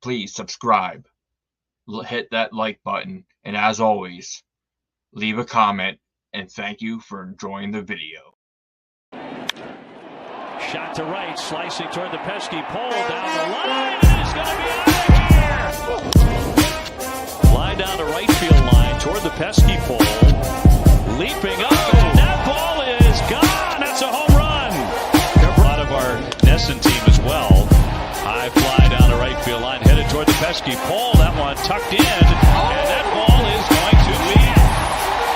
Please subscribe, hit that like button, and as always, leave a comment, and thank you for enjoying the video. Shot to right, slicing toward the pesky pole, down the line, and it's going to be out of here! Line down the right field line toward the pesky pole, leaping up, and that ball is gone! That's a home run! A lot of our Nesson team as well. High fly down the right field line, headed toward the pesky pole. That one tucked in, and that ball is going to be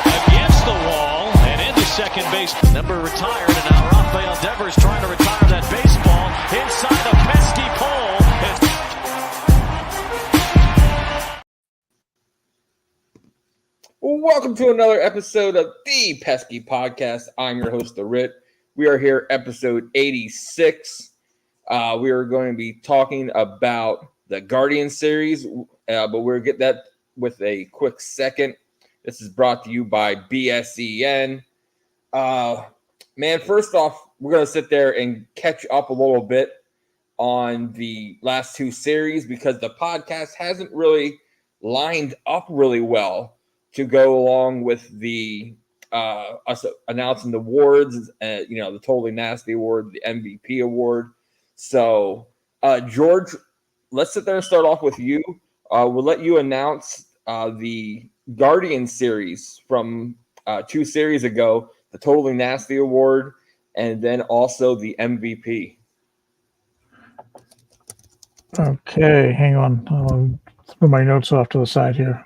against the wall and into second base. Number retired, and now Rafael Devers trying to retire that baseball inside the pesky pole. Welcome to another episode of the Pesky Podcast. I'm your host, The Rit. We are here, episode 86. We are going to be talking about the Guardian series, but we'll get that with a quick second. This is brought to you by BSEN. Man, first off, we're going to sit there and catch up a little bit on the last two series because the podcast hasn't really lined up really well to go along with the us announcing the awards, the Totally Nasty Award, the MVP award. So, George, let's sit there and start off with you. We'll let you announce the Guardian series from 2 series ago, the Totally Nasty Award, and then also the MVP. Okay, hang on. I'll put my notes off to the side here.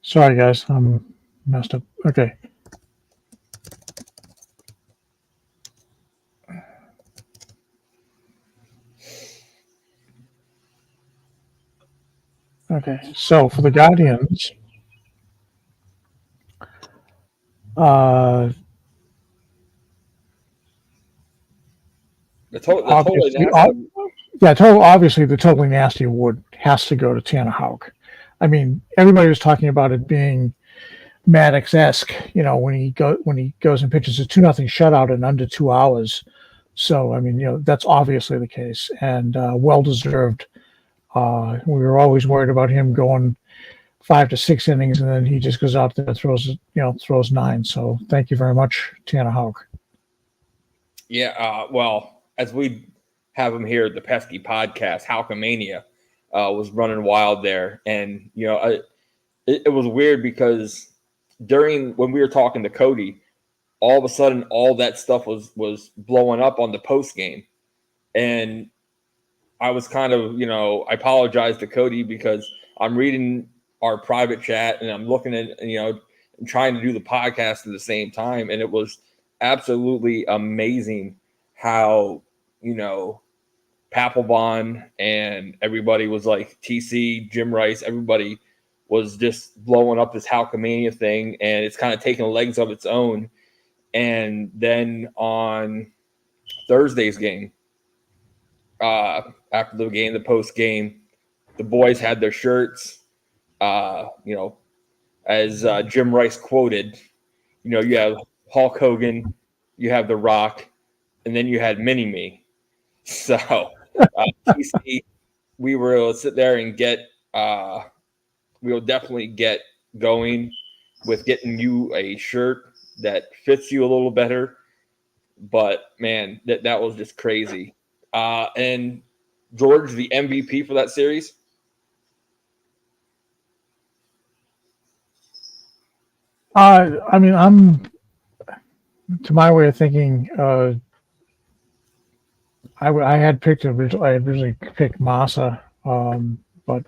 Sorry, guys. I'm messed up. Okay. Okay, so for the Guardians, Obviously, the Totally Nasty Award has to go to Tanner Houck. I mean, everybody was talking about it being Maddox-esque, when he goes and pitches a 2-0 shutout in under 2 hours. So, I mean, that's obviously the case and well deserved. We were always worried about him going 5 to 6 innings, and then he just goes out there and throws 9. So thank you very much, Tanner Houck. Yeah, well, as we have him here at the Pesky Podcast, Houckamania was running wild there. And, it was weird because when we were talking to Cody, all of a sudden all that stuff was blowing up on the post game. And I was kind of, I apologize to Cody because I'm reading our private chat and I'm looking at, and trying to do the podcast at the same time. And it was absolutely amazing how, Papelbon and everybody was like TC, Jim Rice, everybody was just blowing up this Houckamania thing. And it's kind of taking legs of its own. And then on Thursday's game, after the game, the post game, the boys had their shirts. As Jim Rice quoted, you have Hulk Hogan, you have The Rock, and then you had Mini-Me. So, TC, we were able to sit there and we will definitely get going with getting you a shirt that fits you a little better. But man, that was just crazy. And George, the MVP for that series? I mean, I'm, to my way of thinking, I had originally picked Massa, but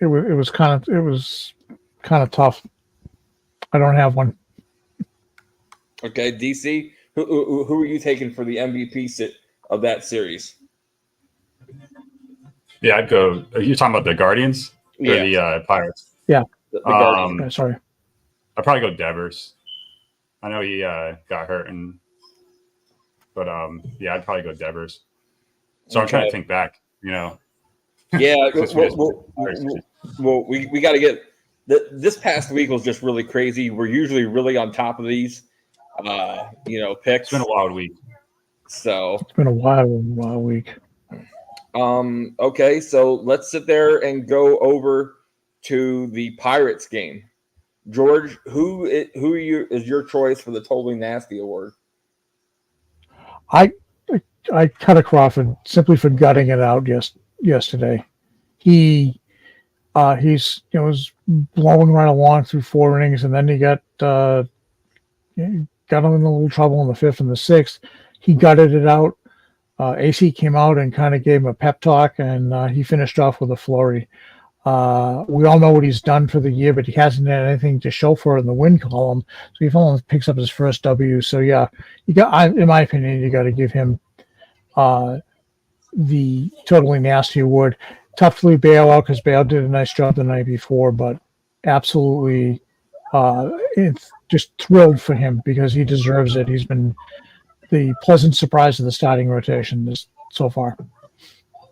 it was kind of tough. I don't have one. Okay, DC, who are you taking for the MVP of that series? Yeah, I'd go. Are you talking about the Guardians or the Pirates? Yeah. The Guardians. Sorry. I'd probably go Devers. I know he got hurt, but I'd probably go Devers. So I'm trying to think back, Yeah, well, we got to get this past week was just really crazy. We're usually really on top of these, picks. It's been a wild week. So It's been a wild week. Okay, so let's sit there and go over to the Pirates game. George, who is your choice for the Totally Nasty Award? I cut a Crawford simply for gutting it out yesterday. He's was blowing right along through 4 innings, and then he got him in a little trouble in the 5th and the 6th. He gutted it out. AC came out and kind of gave him a pep talk, and he finished off with a flurry. We all know what he's done for the year, but he hasn't had anything to show for it in the win column. So he finally picks up his first W. So yeah, in my opinion, you got to give him the Totally Nasty Award. Tough to leave Bale out because Bale did a nice job the night before, but absolutely it's just thrilled for him because he deserves it. He's been the pleasant surprise of the starting rotation so far.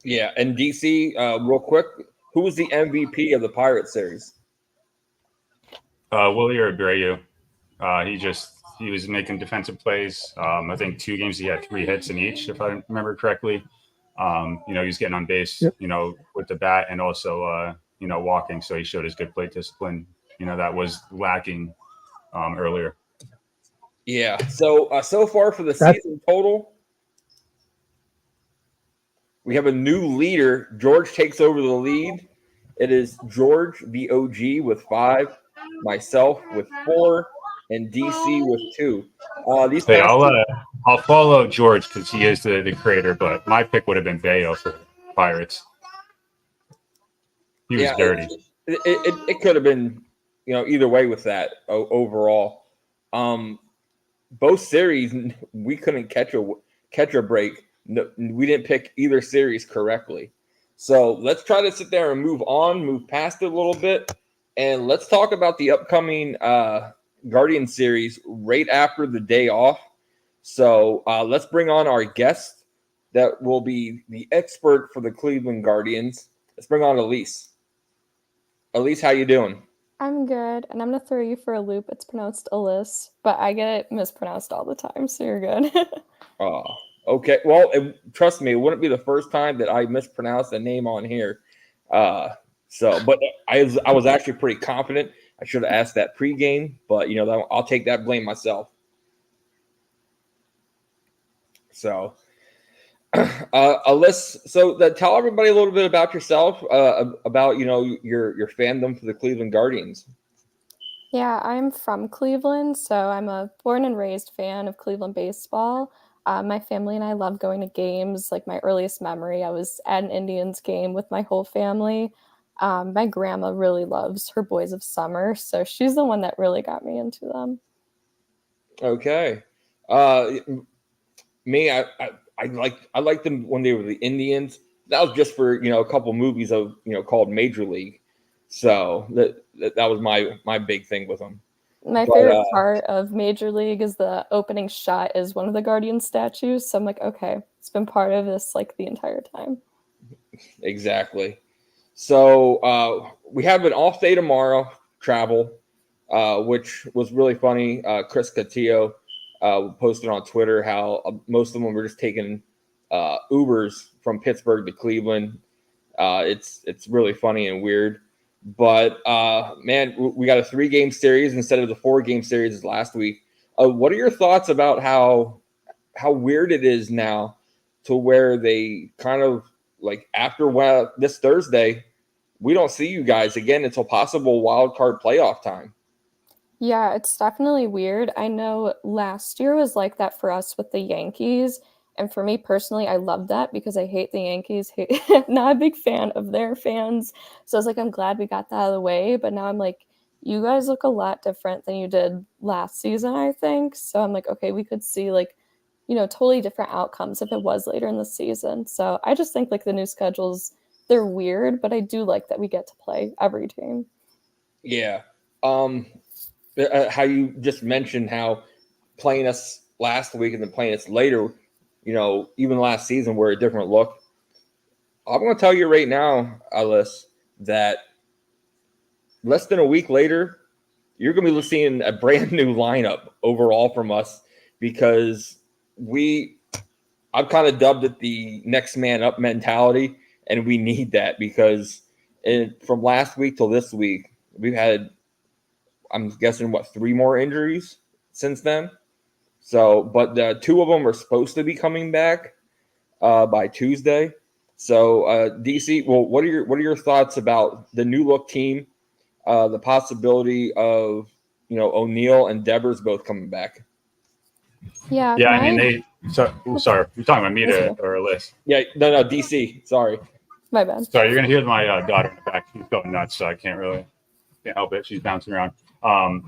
Yeah, and DC, real quick, who was the MVP of the Pirates series? Willie Abreu. He was making defensive plays. I think 2 games he had 3 hits in each, if I remember correctly. He was getting on base, Yep. with the bat and also, walking. So he showed his good plate discipline, that was lacking earlier. Yeah. So far for the season total, we have a new leader. George takes over the lead. It is George, the OG, with 5, myself with 4, and DC with 2. I'll follow George because he is the creator, but my pick would have been Bayo for Pirates. He was dirty. It could have been, either way with that overall. Both series we couldn't catch a break. No, we didn't pick either series correctly. So let's try to sit there and move past it a little bit, and let's talk about the upcoming Guardian series right after the day off. So let's bring on our guest that will be the expert for the Cleveland Guardians. Let's bring on Alys. Alys, how you doing? I'm good, and I'm going to throw you for a loop. It's pronounced Alys, but I get it mispronounced all the time, so you're good. Okay. Well, trust me, it wouldn't be the first time that I mispronounced a name on here. But I was actually pretty confident. I should have asked that pregame, but I'll take that blame myself. So, Alys, tell everybody a little bit about yourself, about your fandom for the Cleveland Guardians. Yeah, I'm from Cleveland, so I'm a born and raised fan of Cleveland baseball. My family and I love going to games. Like my earliest memory, I was at an Indians game with my whole family. My grandma really loves her Boys of Summer, so she's the one that really got me into them. Okay. Me, I liked them when they were the Indians. That was just for a couple movies of called Major League. So that was my big thing with them. My favorite part of Major League is the opening shot is one of the Guardian statues. So I'm like, okay, it's been part of this like the entire time. Exactly. So we have an off day tomorrow, travel, which was really funny. Chris Castillo posted on Twitter how most of them were just taking Ubers from Pittsburgh to Cleveland. It's really funny and weird. But, man, we got a 3-game series instead of the 4-game series last week. What are your thoughts about how weird it is now to where they kind of, like, after this Thursday, we don't see you guys again until possible wild card playoff time? Yeah, it's definitely weird. I know last year was like that for us with the Yankees. And for me personally, I love that because I hate the Yankees. Not a big fan of their fans. So I was like, I'm glad we got that out of the way. But now I'm like, you guys look a lot different than you did last season, I think. So I'm like, okay, we could see like, totally different outcomes if it was later in the season. So I just think like the new schedules, they're weird, but I do like that we get to play every team. Yeah. How you just mentioned how playing us last week and then playing us later, even last season were a different look. I'm going to tell you right now, Alys, that less than a week later, you're going to be seeing a brand new lineup overall from us because I've kind of dubbed it the next man up mentality, and we need that because from last week till this week, we've had, I'm guessing, 3 more injuries since then. So, but the 2 of them are supposed to be coming back by Tuesday. So, DC, well, what are your thoughts about the new look team, the possibility of O'Neill and Devers both coming back? Yeah. Yeah, I mean sorry, you're talking about me or Alys? Yeah, no, DC. Sorry, my bad. Sorry, you're gonna hear my daughter in the back. She's going nuts, so I can't help it. She's bouncing around.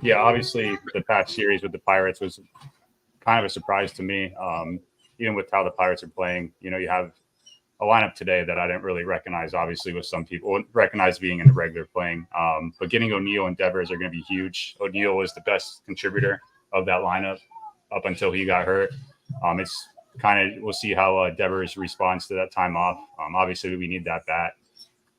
Yeah, obviously the past series with the Pirates was kind of a surprise to me. Even with how the Pirates are playing, you have a lineup today that I didn't really recognize. Obviously, with some people recognize being in the regular playing, but getting O'Neill and Devers are going to be huge. O'Neill was the best contributor of that lineup up until he got hurt. It's kind of, we'll see how Devers responds to that time off. Obviously, we need that bat,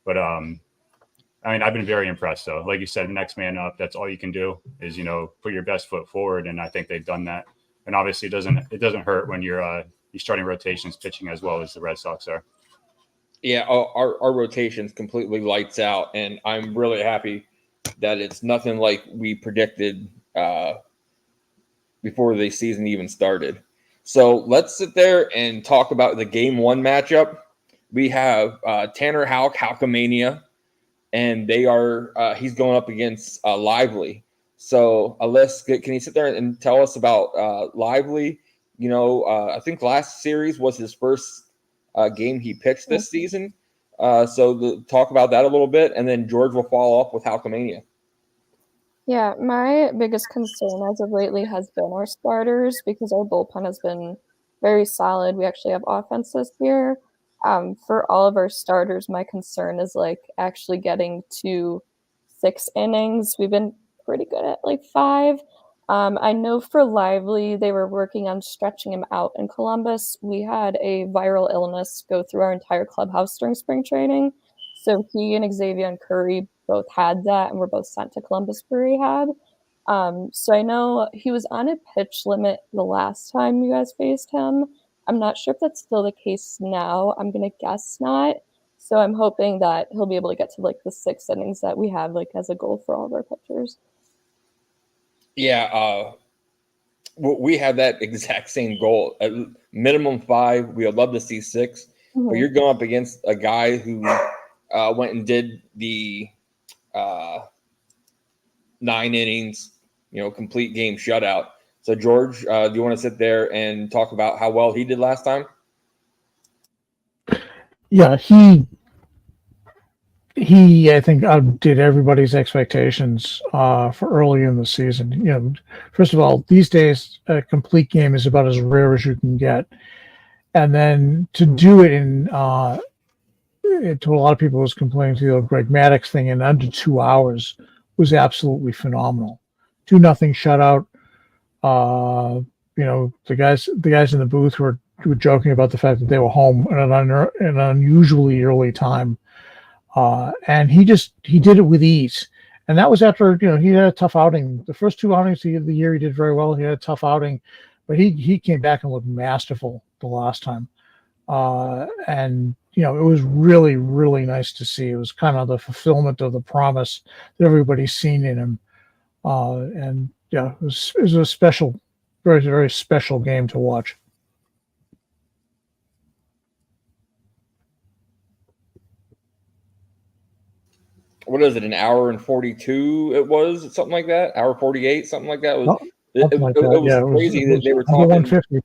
but I mean, I've been very impressed though. Like you said, next man up. That's all you can do is put your best foot forward, and I think they've done that. And obviously, it doesn't hurt when you're starting rotations pitching as well as the Red Sox are. Yeah, our rotation's completely lights out, and I'm really happy that it's nothing like we predicted before the season even started. So let's sit there and talk about the Game 1 matchup. We have Tanner Houck, Houkamania, and he's going up against Lively. So, Alys, can you sit there and tell us about Lively? I think last series was his first game he pitched this season. So talk about that a little bit, and then George will follow up with Houkamania. Yeah, my biggest concern as of lately has been our starters because our bullpen has been very solid. We actually have offense this year. For all of our starters, my concern is actually getting to 6 innings. We've been pretty good at 5. I know for Lively, they were working on stretching him out in Columbus. We had a viral illness go through our entire clubhouse during spring training. So he and Xavier and Curry both had that and were both sent to Columbus for rehab. So I know he was on a pitch limit the last time you guys faced him. I'm not sure if that's still the case now. I'm going to guess not. So I'm hoping that he'll be able to get to the 6 innings that we have as a goal for all of our pitchers. Yeah, we have that exact same goal. At minimum 5. We would love to see 6. Mm-hmm. But you're going up against a guy who went and did the 9 innings, complete game shutout. So, George, do you want to sit there and talk about how well he did last time? Yeah, he I think outdid everybody's expectations for early in the season. First of all, these days a complete game is about as rare as you can get, and then to do it in to a lot of people was complaining to the Greg Maddux thing in under 2 hours was absolutely phenomenal. 2-0 shutout. The guys in the booth were joking about the fact that they were home at an unusually early time. And he did it with ease. And that was after, he had a tough outing. The first 2 outings of the year, he did very well. He had a tough outing, but he came back and looked masterful the last time. And it was really, really nice to see. It was kind of the fulfillment of the promise that everybody's seen in him. And yeah, it was a special, very, very special game to watch. What is it? An hour and 42? It was something like that. Hour 48, something like that. It was crazy that they were talking. 150.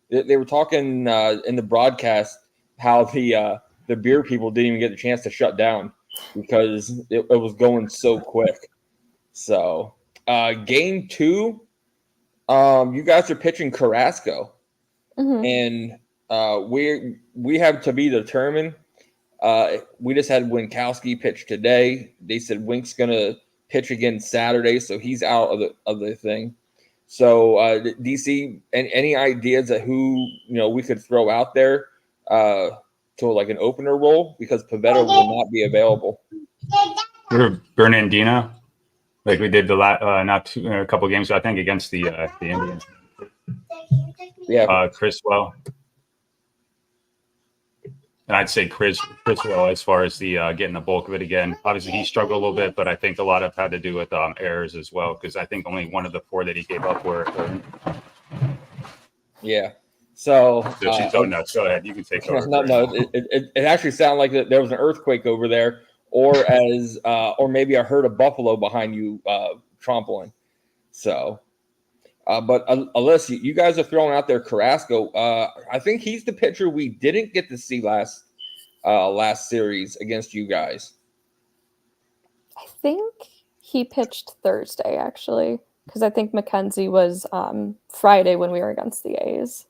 They were talking in the broadcast how the beer people didn't even get the chance to shut down because it was going so quick. So, game 2, you guys are pitching Carrasco, and we have to be determined. We just had Winkowski pitch today. They said Wink's gonna pitch again Saturday, so he's out of the thing. So, DC, any ideas of who we could throw out there to an opener role because Pivetta will not be available. Bernardino like we did a couple games, I think, against the Indians. Yeah. Criswell. And I'd say Criswell as far as the getting the bulk of it again. Obviously, he struggled a little bit, but I think a lot of it had to do with errors as well, because I think only one of the 4 that he gave up were. Yeah. So she's going nuts. Go ahead. You can take over. No. It actually sounded like there was an earthquake over there, or maybe I heard a buffalo behind you trampling. So. But Alys, you guys are throwing out there Carrasco. I think he's the pitcher we didn't get to see last series against you guys. I think he pitched Thursday, actually, because I think McKenzie was Friday when we were against the A's.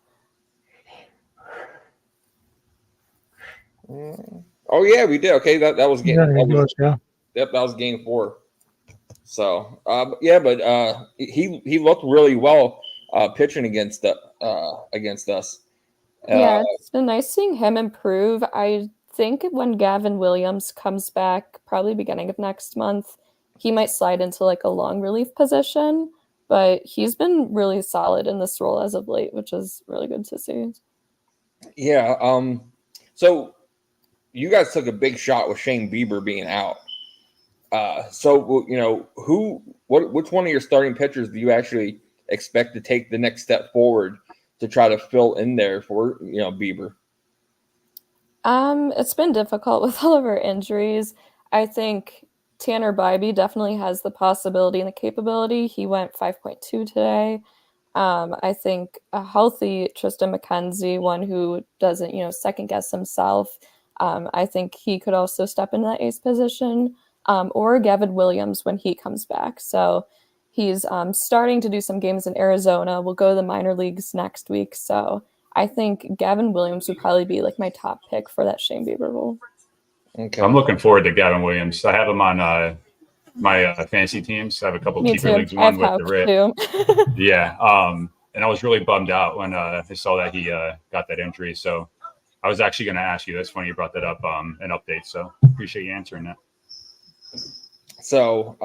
Oh yeah, we did. Okay, that was game. Yep, that was game 4. So he looked really well pitching against us. Yeah, it's been nice seeing him improve. I think when Gavin Williams comes back, probably beginning of next month, he might slide into like a long relief position. But he's been really solid in this role as of late, which is really good to see. Yeah. So you guys took a big shot with Shane Bieber being out. So which one of your starting pitchers do you actually expect to take the next step forward to try to fill in there for Bieber? It's been difficult with all of our injuries. I think Tanner Bybee definitely has the possibility and the capability. He went 5.2 today. I think a healthy Tristan McKenzie, one who doesn't second guess himself. I think he could also step into that ace position. Or Gavin Williams when he comes back. So he's starting to do some games in Arizona. We'll go to the minor leagues next week. So I think Gavin Williams would probably be like my top pick for that Shane Bieber role. Okay. I'm looking forward to Gavin Williams. I have him on my fantasy teams. I have a couple of keeper leagues, one with the Rit. Yeah. And I was really bummed out when I saw that he got that injury. So I was actually going to ask you. That's funny you brought that up, an update. So appreciate you answering that. So,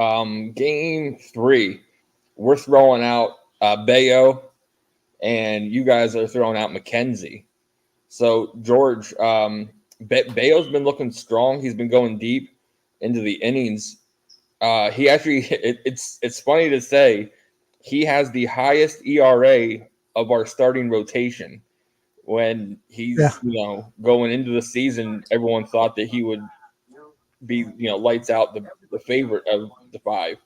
game 3, we're throwing out Bayo, and you guys are throwing out McKenzie. So, George, Bayo's been looking strong. He's been going deep into the innings. He actually, it's funny to say, he has the highest ERA of our starting rotation. When he's going into the season, everyone thought that he would be lights out the favorite of the 5.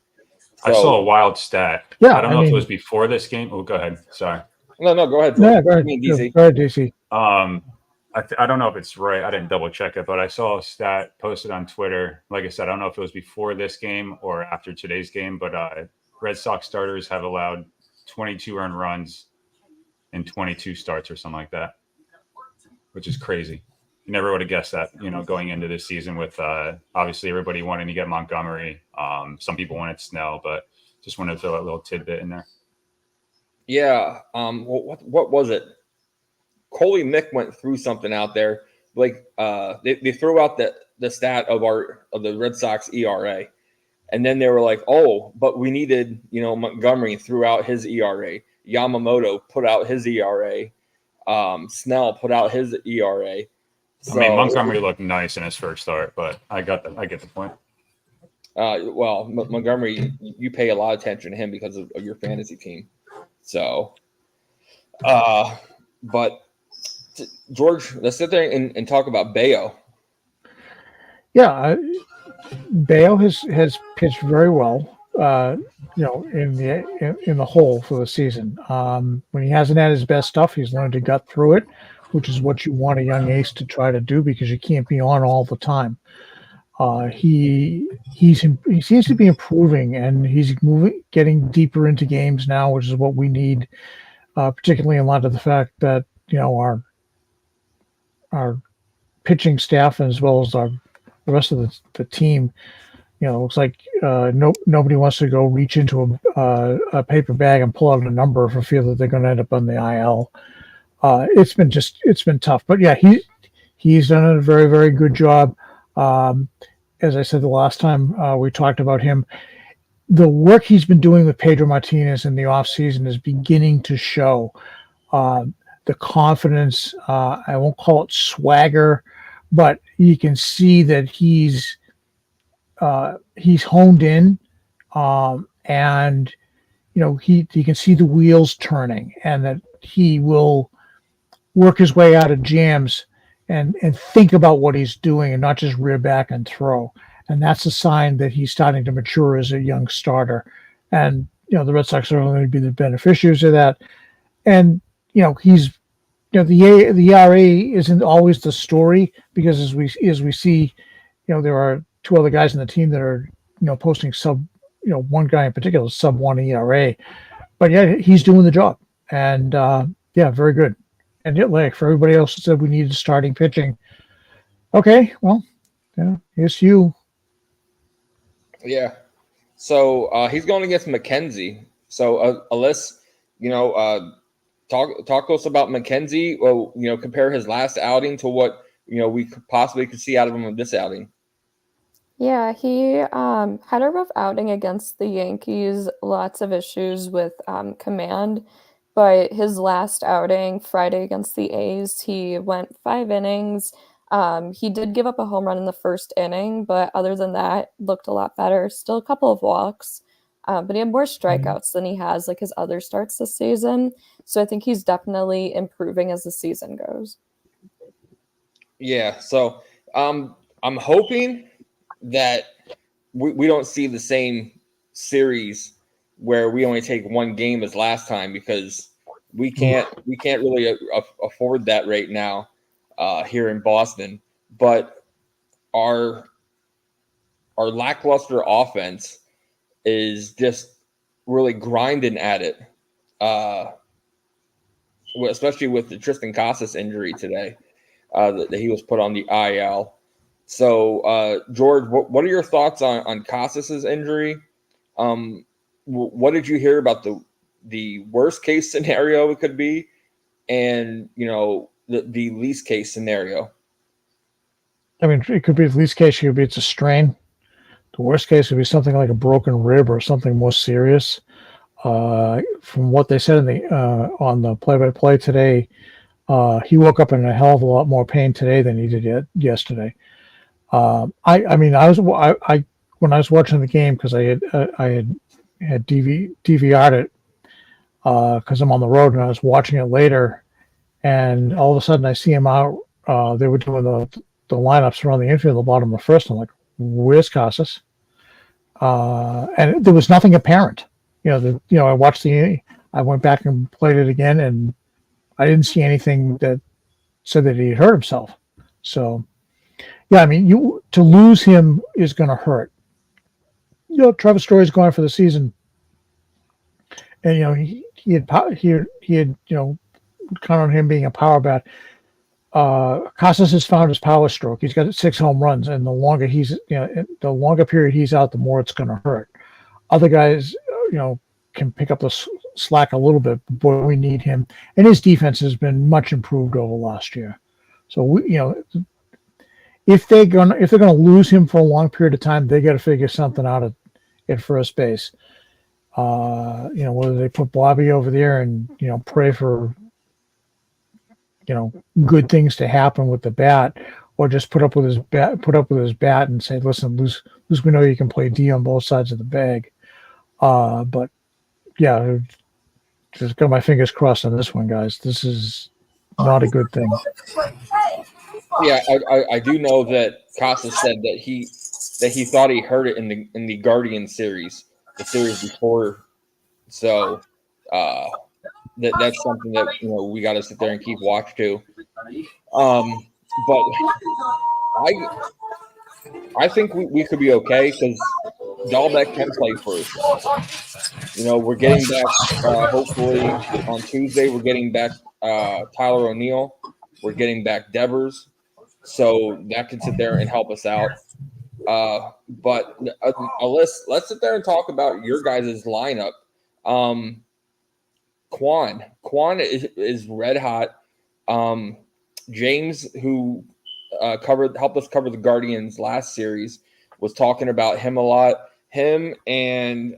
So, I saw a wild stat. Yeah, I don't know if it was before this game. Oh, go ahead. Sorry. No, go ahead. Yeah, go ahead. DC. Go ahead, DC. I don't know if it's right. I didn't double check it, but I saw a stat posted on Twitter. Like I said, I don't know if it was before this game or after today's game, but Red Sox starters have allowed 22 earned runs in 22 starts or something like that, which is crazy. You never would have guessed that, going into this season with obviously everybody wanting to get Montgomery. Some people wanted Snell, but just wanted to throw a little tidbit in there. Yeah. What was it? Coley Mick went through something out there. Like they threw out the stat of the Red Sox ERA, and then they were like, "Oh, but we needed Montgomery threw out his ERA. Yamamoto put out his ERA. Snell put out his ERA." So, Montgomery looked nice in his first start, but I get the point. Montgomery, you pay a lot of attention to him because of your fantasy team. So, but George, let's sit there and talk about Bayo. Yeah, Bayo has pitched very well. In the whole for the season. When he hasn't had his best stuff, he's learned to gut through it, which is what you want a young ace to try to do because you can't be on all the time. He seems to be improving, and he's getting deeper into games now, which is what we need, particularly in light of the fact that our pitching staff as well as the rest of the team. It looks like nobody wants to go reach into a paper bag and pull out a number for fear that they're going to end up on the IL. It's been tough, but yeah, he's done a very, very good job. As I said the last time we talked about him, the work he's been doing with Pedro Martinez in the offseason is beginning to show the confidence. I won't call it swagger, but you can see that he's honed in, and he can see the wheels turning, and that he will work his way out of jams and think about what he's doing and not just rear back and throw. And that's a sign that he's starting to mature as a young starter. And, the Red Sox are going to be the beneficiaries of that. And, he's, the ERA isn't always the story, because as we see, there are two other guys in the team that are, posting one guy in particular, sub 1 ERA. But yeah, he's doing the job. And very good. And like for everybody else that said we needed starting pitching. Okay, well, it's you. Yeah. So he's going against McKenzie. So Alys, talk to us about McKenzie. Well, compare his last outing to what we could see out of him in this outing. Yeah, he had a rough outing against the Yankees. Lots of issues with command. But his last outing, Friday against the A's, he went 5 innings. He did give up a home run in the first inning, but other than that, looked a lot better. Still a couple of walks, but he had more strikeouts than he has like his other starts this season. So I think he's definitely improving as the season goes. Yeah, so I'm hoping that we don't see the same series where we only take one game as last time, because we can't really afford that right now here in Boston. But our lackluster offense is just really grinding at it, especially with the Tristan Casas injury today, that he was put on the IL. So, George, what are your thoughts on Casas's injury? What did you hear about the worst case scenario it could be, and the least case scenario? I mean, it could be the least case. It could be it's a strain. The worst case would be something like a broken rib or something more serious. From what they said on the play-by-play today, he woke up in a hell of a lot more pain today than he did yesterday. When I was watching the game, because I had DVR'd it because I'm on the road, and I was watching it later, and all of a sudden I see him out. They were doing the lineups around the infield, the bottom of the first. I'm like, where's Casas? And there was nothing apparent. I watched I went back and played it again, and I didn't see anything that said that he hurt himself. So, yeah, I mean, to lose him is going to hurt. Trevor Story's gone for the season, and he had count on him being a power bat. Casas has found his power stroke. He's got 6 home runs, and the longer period he's out, the more it's going to hurt. Other guys, can pick up the slack a little bit, but boy, we need him. And his defense has been much improved over last year. So if they're gonna lose him for a long period of time, they got to figure something out at first base. Whether they put Bobby over there and pray for good things to happen with the bat, or just put up with his bat and say, listen, Luz, we know you can play D on both sides of the bag. But yeah, just got my fingers crossed on this one, guys. This is not a good thing. Yeah, I do know that Casas said that he thought he heard it in the Guardian series, the series before. So that's something that we got to sit there and keep watch to. But I think we could be okay, because Dahlbeck can play first. We're getting back hopefully on Tuesday. We're getting back Tyler O'Neill. We're getting back Devers, so that can sit there and help us out. But let's sit there and talk about your guys' lineup. Quan is red hot. James, who helped us cover the Guardians last series, was talking about him a lot. him and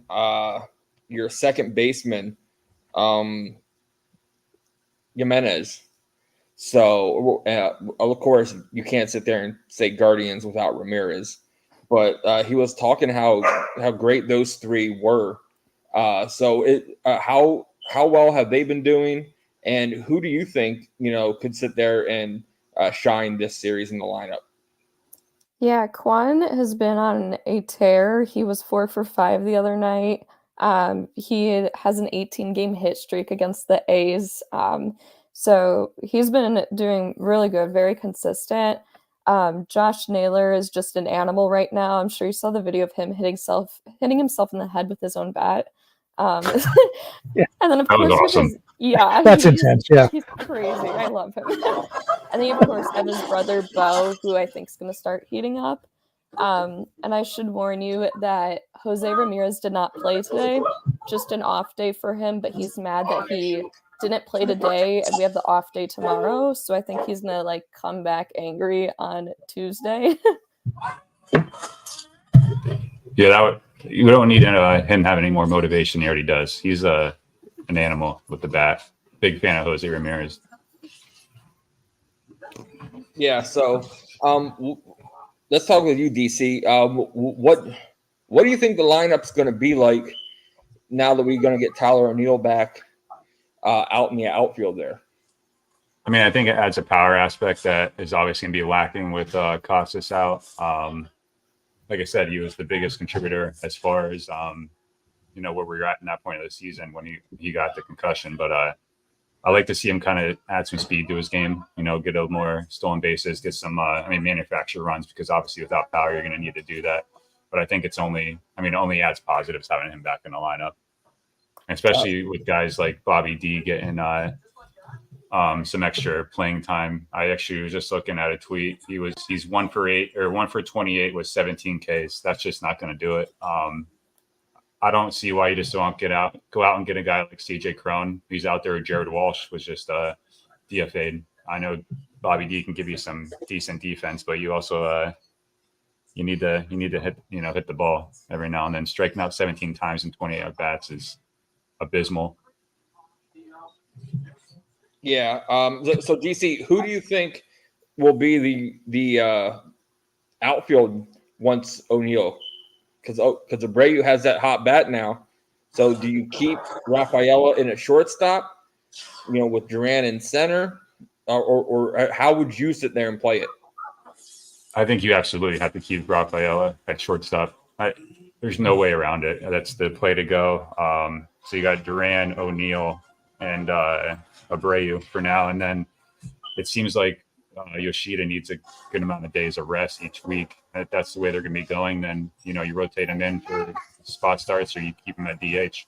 your second baseman, Jimenez. So, of course, you can't sit there and say Guardians without Ramirez. But he was talking how great those three were. How well have they been doing, and who do you think could sit there and shine this series in the lineup? Yeah, Quan has been on a tear. He was 4 for 5 the other night. He has an 18-game hit streak against the A's. So he's been doing really good, very consistent. Josh Naylor is just an animal right now. I'm sure you saw the video of him hitting himself in the head with his own bat. Yeah. And then of That was course, awesome. That's intense. Yeah, he's crazy. I love him. And then you, of course, have his brother Bo, who I think is going to start heating up. And I should warn you that Jose Ramirez did not play today. Just an off day for him, but he's mad that he didn't play today, and we have the off day tomorrow. So I think he's gonna come back angry on Tuesday. Yeah, you don't need him have any more motivation. He already does. He's an animal with the bat. Big fan of Jose Ramirez. Yeah. So let's talk with you, DC. What do you think the lineup's going to be like now that we're going to get Tyler O'Neill back out in the outfield there? I mean, I think it adds a power aspect that is obviously going to be lacking with Casas out. Like I said, he was the biggest contributor as far as where we were at in that point of the season when he got the concussion. But I like to see him kind of add some speed to his game. Get a more stolen bases, get some manufacture runs, because obviously without power you're going to need to do that. But I think it only adds positives having him back in the lineup, especially with guys like Bobby D getting some extra playing time. I actually was just looking at a tweet. He's 1 for 8 or 1 for 28 with 17 Ks. That's just not going to do it. I don't see why you just don't go out and get a guy like CJ Crone. He's out there. Jared Walsh was just DFA'd. I know Bobby D can give you some decent defense, but you also you need to hit the ball every now and then. Striking out 17 times in 28 at bats is abysmal. Yeah. So DC, who do you think will be the outfield once O'Neill? Because Abreu has that hot bat now. So do you keep Rafaela in at shortstop, with Duran in center, or how would you sit there and play it? I think you absolutely have to keep Rafaela at shortstop. There's no way around it. That's the play to go. So you got Duran, O'Neill, and Abreu for now. And then it seems like Yoshida needs a good amount of days of rest each week. That's the way they're going to be going. Then, you rotate him in for spot starts or you keep him at DH.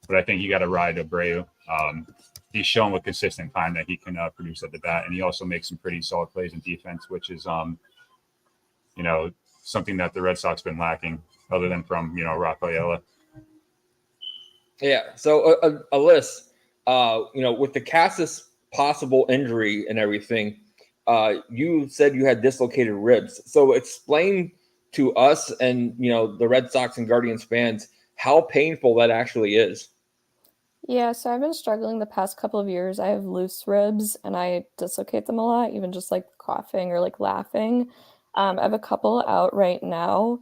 But I think you got to ride Abreu. He's shown with consistent time that he can produce at the bat. And he also makes some pretty solid plays in defense, which is, something that the Red Sox been lacking other than from, Rafaela. Yeah. So, Alys, with the Casas possible injury and everything, you said you had dislocated ribs. So explain to us and, the Red Sox and Guardians fans how painful that actually is. Yeah, so I've been struggling the past couple of years. I have loose ribs and I dislocate them a lot, even just coughing or laughing. I have a couple out right now.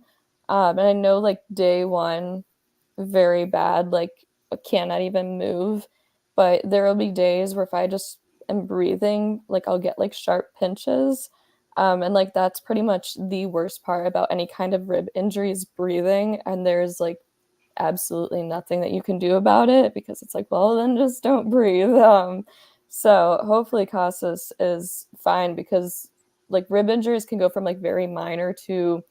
And I know day one, very bad, I cannot even move. But there will be days where if I just am breathing, I'll get sharp pinches. And that's pretty much the worst part about any kind of rib injury is breathing. And there's absolutely nothing that you can do about it because it's well, then just don't breathe. So hopefully Casas is fine because rib injuries can go from very minor to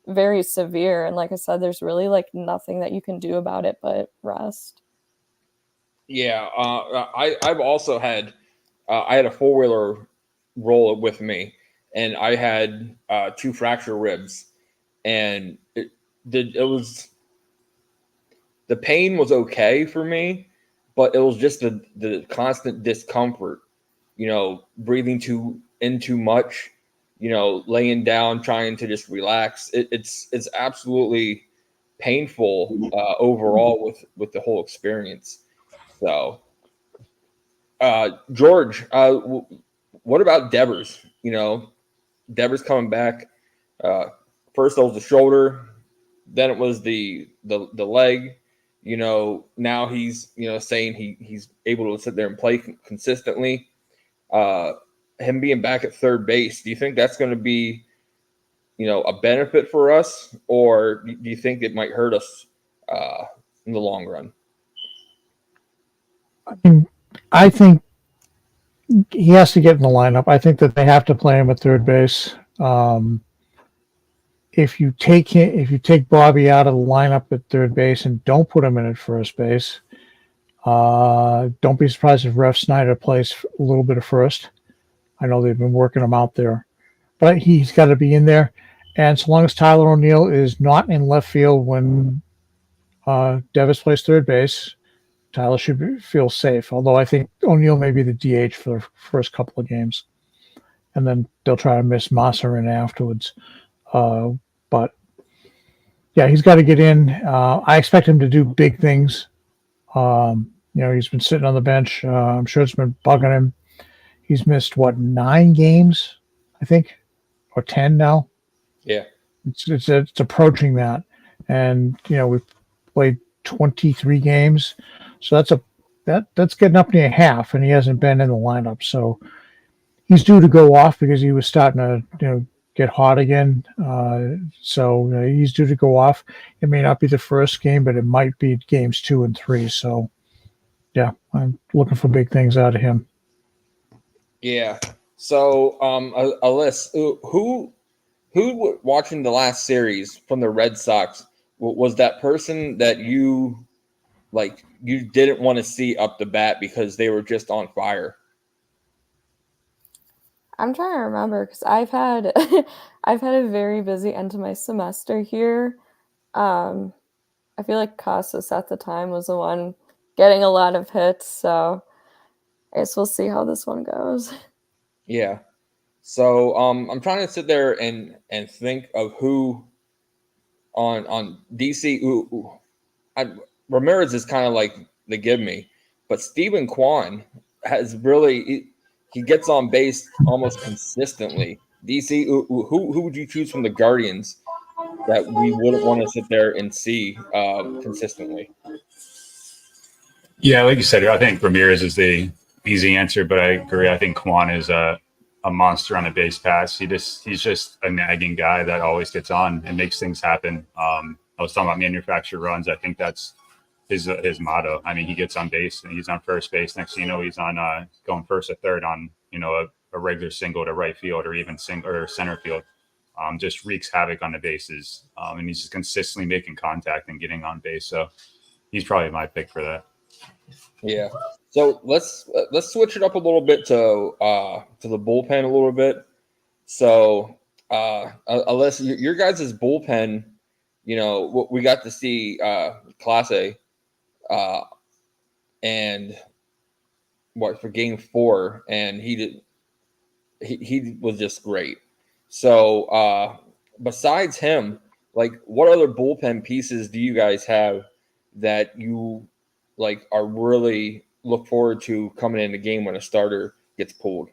very severe. And like I said, there's really nothing that you can do about it but rest. Yeah. I've also had, I had a 4-wheeler roll with me and I had 2 fractured ribs and the pain was okay for me, but it was just the constant discomfort, breathing in too much, laying down, trying to just relax. It's absolutely painful overall with the whole experience. So, George, what about Devers? Devers coming back. First it was the shoulder, then it was the leg. Now he's saying he's able to sit there and play consistently. Him being back at third base, do you think that's going to be a benefit for us, or do you think it might hurt us in the long run? I think he has to get in the lineup. I think that they have to play him at third base. If you take Bobby out of the lineup at third base and don't put him in at first base, don't be surprised if Ref Snyder plays a little bit of first. I know they've been working him out there, but he's got to be in there. And so long as Tyler O'Neill is not in left field when Devers plays third base, Tyler should feel safe. Although I think O'Neill may be the DH for the first couple of games, and then they'll try to miss Massa in afterwards. But yeah, he's got to get in. I expect him to do big things. He's been sitting on the bench. I'm sure it's been bugging him. He's missed 9 games, I think, or 10 now. Yeah, it's approaching that, and we've played 23 games, so that's getting up near half, and he hasn't been in the lineup. So he's due to go off because he was starting to get hot again. So he's due to go off. It may not be the first game, but it might be games 2 and 3. So yeah, I'm looking for big things out of him. Yeah. So Alys, who watching the last series from the Red Sox was that person that you didn't want to see up the bat because they were just on fire? I'm trying to remember because I've had a very busy end to my semester here. I feel like Casas at the time was the one getting a lot of hits, so I guess we'll see how this one goes. Yeah. So I'm trying to sit there and think of who on DC. Ramirez is kind of like the give me, but Stephen Kwan has really he gets on base almost consistently. DC, who would you choose from the Guardians that we wouldn't want to sit there and see consistently? Yeah, like you said, I think Ramirez is the easy answer, but I agree. I think Kwan is a monster on a base pass. He's just a nagging guy that always gets on and makes things happen. I was talking about manufactured runs. I think that's his motto. I mean, he gets on base and he's on first base. Next thing you know, he's on going first or third on a regular single to right field or even single or center field. Just wreaks havoc on the bases, and he's just consistently making contact and getting on base. So he's probably my pick for that. Yeah. So let's switch it up a little bit to the bullpen a little bit. So Alys, your guys' bullpen, we got to see Class A, and for Game 4, and he was just great. So besides him, what other bullpen pieces do you guys have that you are really look forward to coming in the game when a starter gets pulled?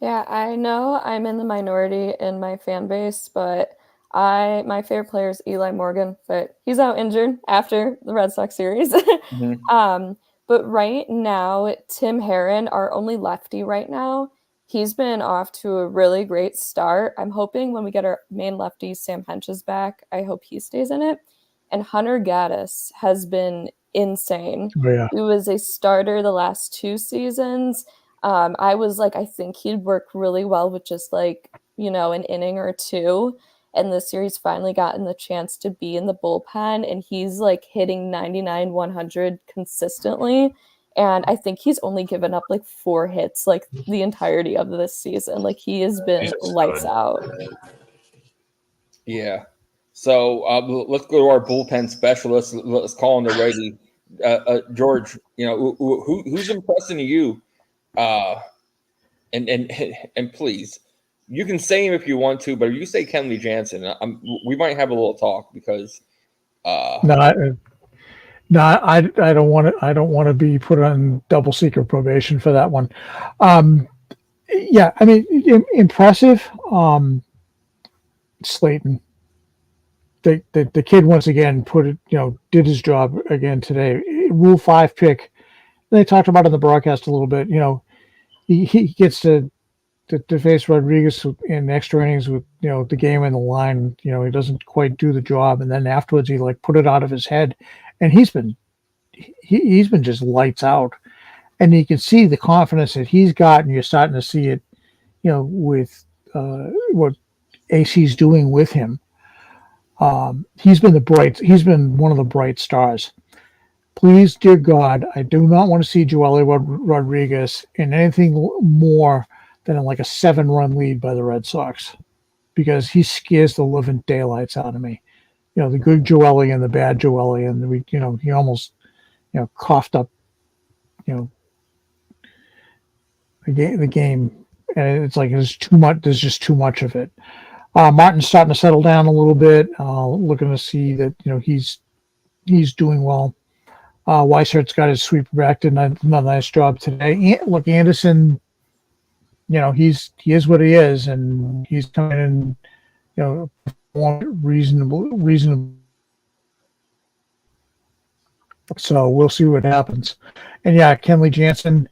Yeah, I know I'm in the minority in my fan base, but my favorite player is Eli Morgan, but he's out injured after the Red Sox series. Mm-hmm. But right now, Tim Herron, our only lefty right now, he's been off to a really great start. I'm hoping when we get our main lefty, Sam Hench's back, I hope he stays in it. And Hunter Gaddis has been insane. Oh, yeah. He was a starter the last 2 seasons. I was I think he'd work really well with just an inning or 2. And this year he's finally gotten the chance to be in the bullpen, and he's hitting 99, 100 consistently. And I think he's only given up 4 hits the entirety of this season. He has been lights out. Yeah. So let's go to our bullpen specialist. Let's call him the righty. George, who's impressing you? And please, you can say him if you want to, but if you say Kenley Jansen, we might have a little talk because I don't want to. I don't want to be put on double secret probation for that one. Yeah, I mean, impressive. Slayton, the kid once again did his job again today. Rule 5 pick. They talked about it in the broadcast a little bit. He gets to face Rodriguez in extra innings with the game in the line. He doesn't quite do the job, and then afterwards he put it out of his head, and he's been just lights out, and you can see the confidence that he's got, and you're starting to see it, with what AC's doing with him. He's been one of the bright stars. Please, dear God, I do not want to see Joely Rodriguez in anything more than a 7-run lead by the Red Sox, because he scares the living daylights out of me. The good Joely and the bad Joely, and he almost coughed up the game, and it's there's too much. There's just too much of it. Martin's starting to settle down a little bit. Looking to see that he's doing well. Weishart's got his sweeper back. Did a nice job today. Look, Anderson, he is what he is, and he's coming in, reasonable. So we'll see what happens. And yeah, Kenley Jansen.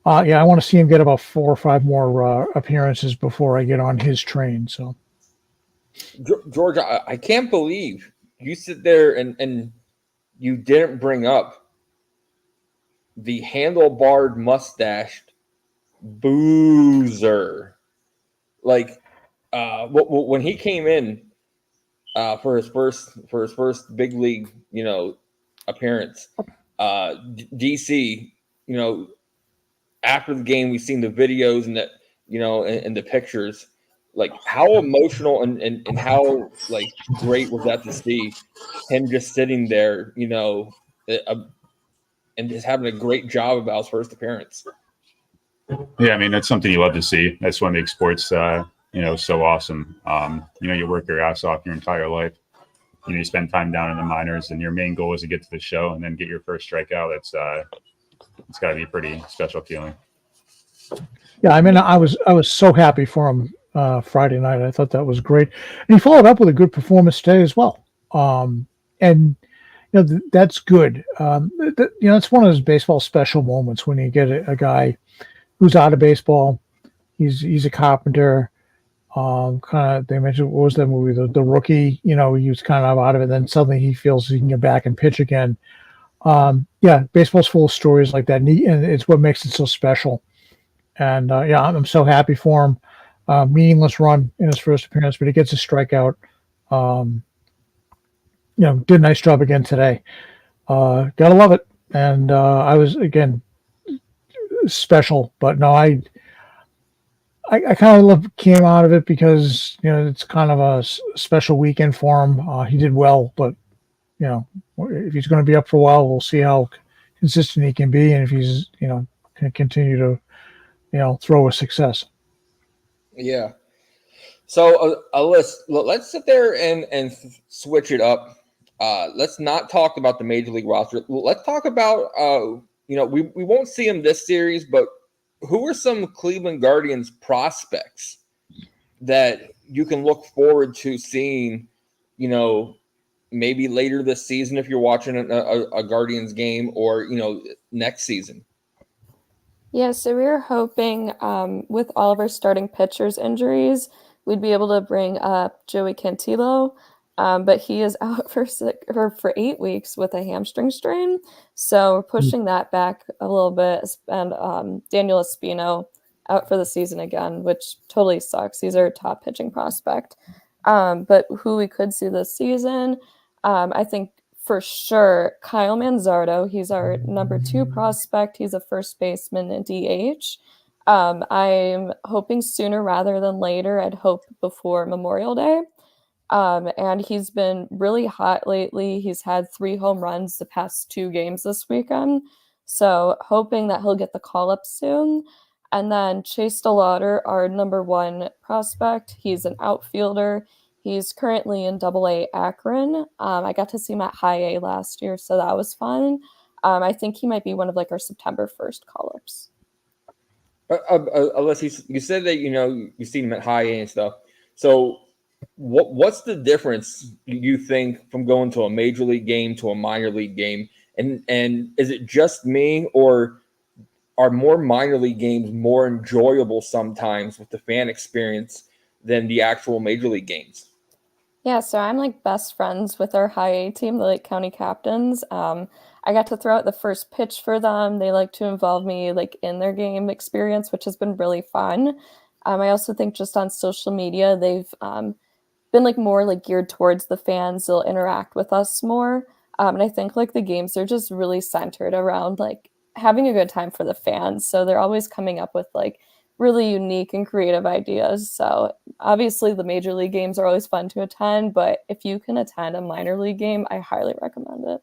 I want to see him get about 4 or 5 more appearances before I get on his train. So, George, I can't believe you sit there and you didn't bring up the handlebarred mustached Boozer. When he came in for his first big league, appearance, DC, after the game, we've seen the videos and and the pictures. How emotional and how great was that to see him just sitting there, and just having a great job about his first appearance. Yeah, I mean, that's something you love to see. That's what makes sports, so awesome. You work your ass off your entire life. You spend time down in the minors, and your main goal is to get to the show and then get your first strikeout. It's got to be a pretty special feeling. Yeah, I mean, I was so happy for him Friday night. I thought that was great, and he followed up with a good performance today as well. And that's good. It's one of those baseball special moments when you get a guy who's out of baseball. He's a carpenter. They mentioned, what was that movie? The Rookie. He was kind of out of it. Then suddenly he feels he can get back and pitch again. Baseball's full of stories like that, and it's what makes it so special. And I'm so happy for him. Meaningless run in his first appearance, but he gets a strikeout. Did a nice job again today. Gotta love it. And I was, again, special, but no, I kind of came out of it because, it's kind of a special weekend for him. He did well, but, if he's going to be up for a while, we'll see how consistent he can be. And if he's, can continue to, throw with success. Yeah. So, Alys, let's sit there and switch it up. Let's not talk about the Major League roster. Let's talk about, we won't see him this series, but who are some Cleveland Guardians prospects that you can look forward to seeing, maybe later this season if you're watching a Guardians game, or, next season? Yeah, so we were hoping with all of our starting pitchers' injuries, we'd be able to bring up Joey Cantillo, but he is out for 8 weeks with a hamstring strain. So we're pushing that back a little bit. And Daniel Espino out for the season again, which totally sucks. He's our top pitching prospect. But who we could see this season, I think for sure, Kyle Manzardo. He's our number 2 prospect. He's a first baseman in DH. I'm hoping sooner rather than later. I'd hope before Memorial Day. And he's been really hot lately. He's had 3 home runs the past 2 games this weekend. So hoping that he'll get the call up soon. And then Chase DeLauder, our number 1 prospect. He's an outfielder. He's currently in AA Akron. I got to see him at High A last year, so that was fun. I think he might be one of like our September 1st call-ups. Alys, you said that you've seen him at High A and stuff. So what's the difference you think from going to a major league game to a minor league game? And is it just me, or are more minor league games more enjoyable sometimes with the fan experience than the actual major league games? Yeah, so I'm like best friends with our High A team, the Lake County Captains. I got to throw out the first pitch for them. They like to involve me like in their game experience, which has been really fun. I also think just on social media, they've been like more like geared towards the fans. They'll interact with us more. And I think like the games are just really centered around like having a good time for the fans. So they're always coming up with like really unique and creative ideas. So obviously the major league games are always fun to attend, but if you can attend a minor league game, I highly recommend it.